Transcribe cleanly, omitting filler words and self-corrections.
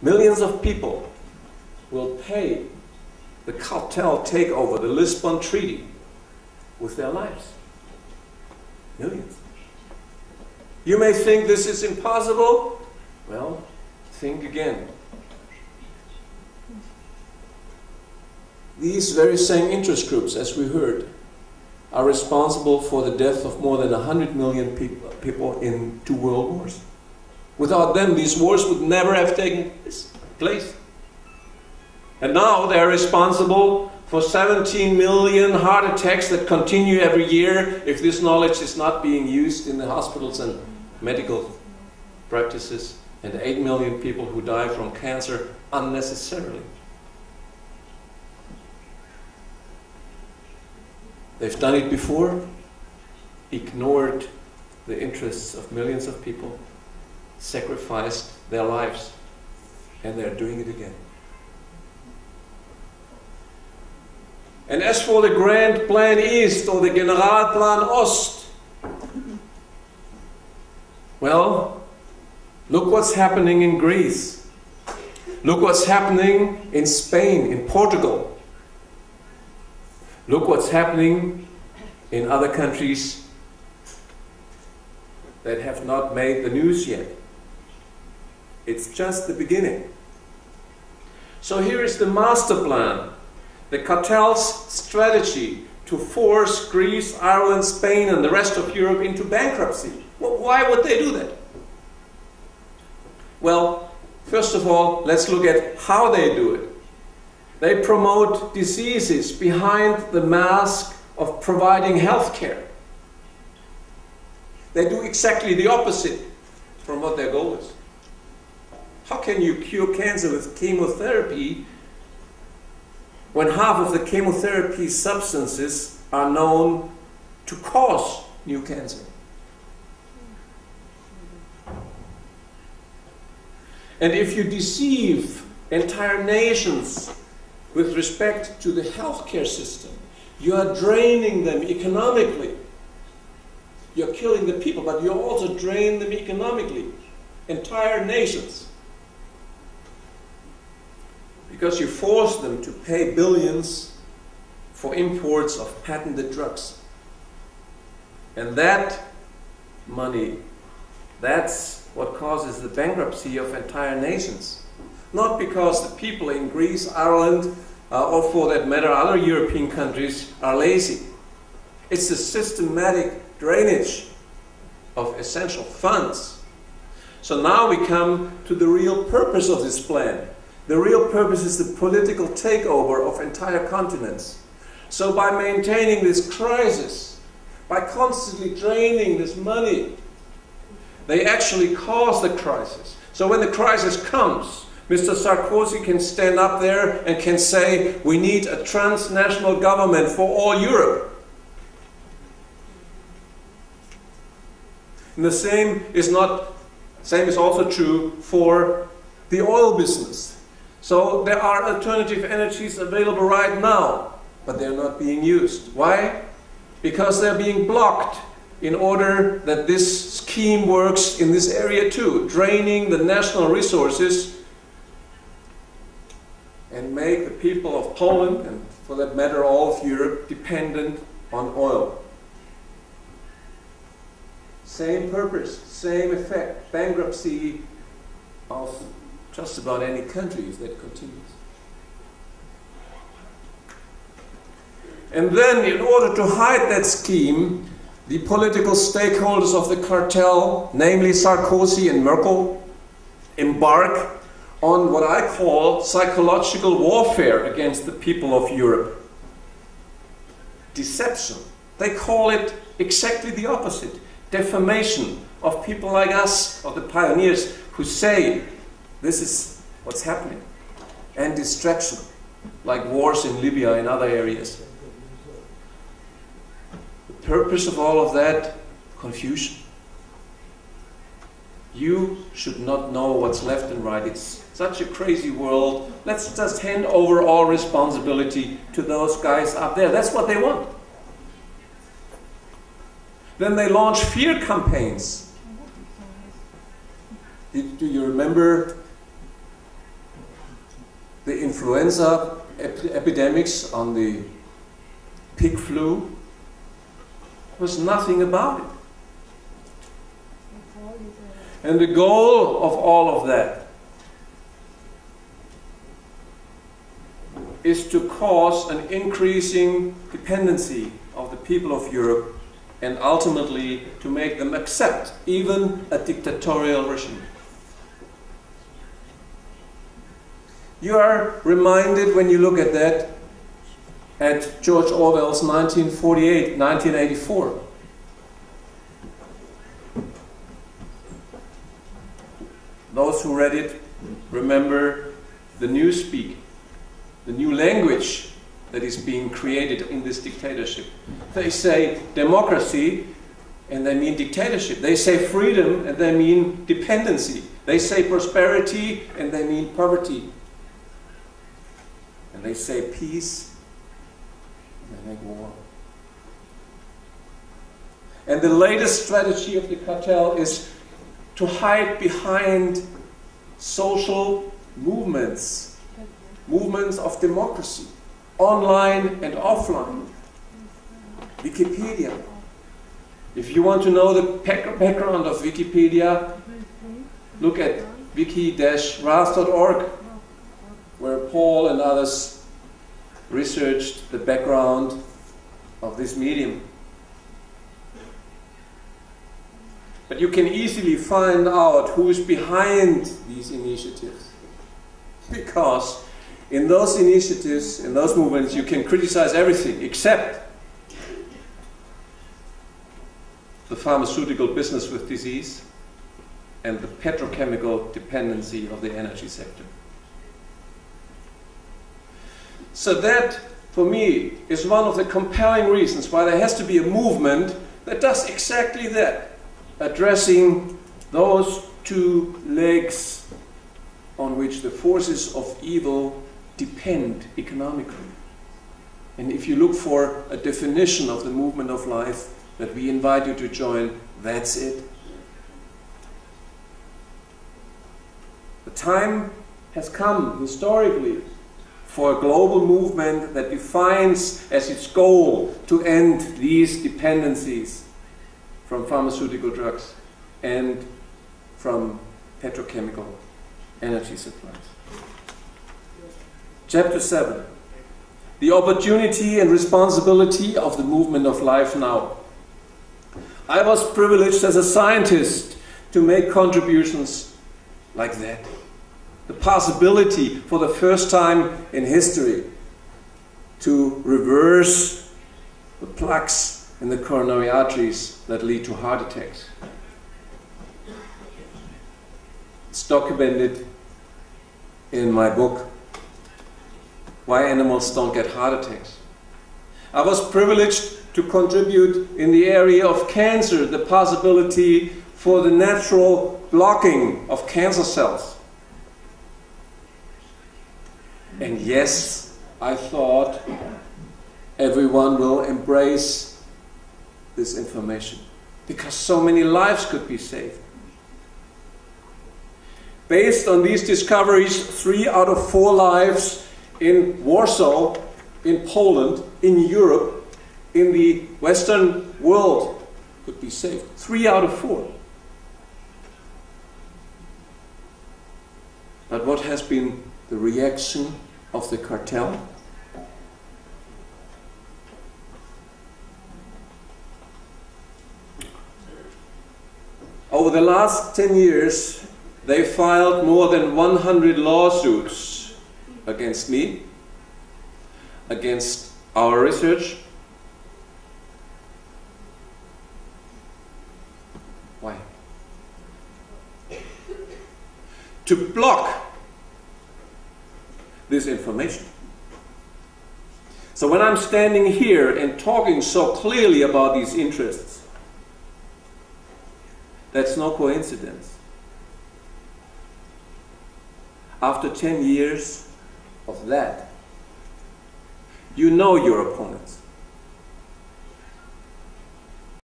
Millions of people will pay the cartel takeover, the Lisbon Treaty, with their lives. Millions. You may think this is impossible. Well, think again. These very same interest groups, as we heard, are responsible for the death of more than 100 million people in 2 world wars. Without them, these wars would never have taken place. And now they are responsible for 17 million heart attacks that continue every year if this knowledge is not being used in the hospitals and medical practices, and 8 million people who die from cancer unnecessarily. They've done it before, ignored the interests of millions of people, sacrificed their lives, and they're doing it again. And as for the Grand Plan East, or the Generalplan Ost, well, look what's happening in Greece. Look what's happening in Spain, in Portugal. Look what's happening in other countries that have not made the news yet. It's just the beginning. So here is the master plan, the cartel's strategy to force Greece, Ireland, Spain, and the rest of Europe into bankruptcy. Well, why would they do that? Well, first of all, let's look at how they do it. They promote diseases behind the mask of providing health care. They do exactly the opposite from what their goal is. How can you cure cancer with chemotherapy when half of the chemotherapy substances are known to cause new cancer? And if you deceive entire nations with respect to the healthcare system, you are draining them economically. You're killing the people, but you also drain them economically. Entire nations. Because you force them to pay billions for imports of patented drugs. And that money, that's what causes the bankruptcy of entire nations. Not because the people in Greece, Ireland, or for that matter other European countries are lazy. It's the systematic drainage of essential funds. So now we come to the real purpose of this plan. The real purpose is the political takeover of entire continents. So by maintaining this crisis, by constantly draining this money, they actually cause the crisis. So when the crisis comes, Mr. Sarkozy can stand up there and can say, we need a transnational government for all Europe. And the same is also true for the oil business. So there are alternative energies available right now, but they're not being used. Why? Because they're being blocked in order that this scheme works in this area too, draining the national resources and make the people of Poland, and for that matter all of Europe, dependent on oil. Same purpose, same effect, bankruptcy of just about any country if that continues. And then, in order to hide that scheme, the political stakeholders of the cartel, namely Sarkozy and Merkel, embark on what I call psychological warfare against the people of Europe. Deception. They call it exactly the opposite. Defamation of people like us, of the pioneers, who say this is what's happening. And distraction, like wars in Libya and other areas. The purpose of all of that, confusion. You should not know what's left and right. It's such a crazy world. Let's just hand over all responsibility to those guys up there. That's what they want. Then they launch fear campaigns. Do you remember the influenza epidemics, on the pig flu. There was nothing about it. And the goal of all of that is to cause an increasing dependency of the people of Europe and ultimately to make them accept even a dictatorial regime. You are reminded when you look at that at George Orwell's 1948, 1984. Those who read it remember the newspeak, the new language that is being created in this dictatorship. They say democracy and they mean dictatorship. They say freedom and they mean dependency. They say prosperity and they mean poverty. And they say peace and they make war. And the latest strategy of the cartel is to hide behind social movements, movements of democracy, online and offline. Wikipedia. If you want to know the background of Wikipedia, look at wiki-rath.org, where Paul and others researched the background of this medium. But you can easily find out who is behind these initiatives. Because in those initiatives, in those movements, you can criticize everything except the pharmaceutical business with disease and the petrochemical dependency of the energy sector. So that, for me, is one of the compelling reasons why there has to be a movement that does exactly that, addressing those two legs on which the forces of evil depend economically. And if you look for a definition of the movement of life that we invite you to join, that's it. The time has come, historically, for a global movement that defines as its goal to end these dependencies from pharmaceutical drugs and from petrochemical energy supplies. Chapter 7. The opportunity and responsibility of the movement of life now. I was privileged as a scientist to make contributions like that. The possibility for the first time in history to reverse the plaques in the coronary arteries that lead to heart attacks. It's documented in my book, Why Animals Don't Get Heart Attacks. I was privileged to contribute in the area of cancer, the possibility for the natural blocking of cancer cells. And yes, I thought everyone will embrace this information because so many lives could be saved. Based on these discoveries, 3 out of 4 lives in Warsaw, in Poland, in Europe, in the Western world could be saved. 3 out of 4. But what has been the reaction of the cartel? Over the last 10 years, they filed more than 100 lawsuits against me, against our research. Why? To block this information. So when I'm standing here and talking so clearly about these interests, that's no coincidence. After 10 years of that, you know your opponents.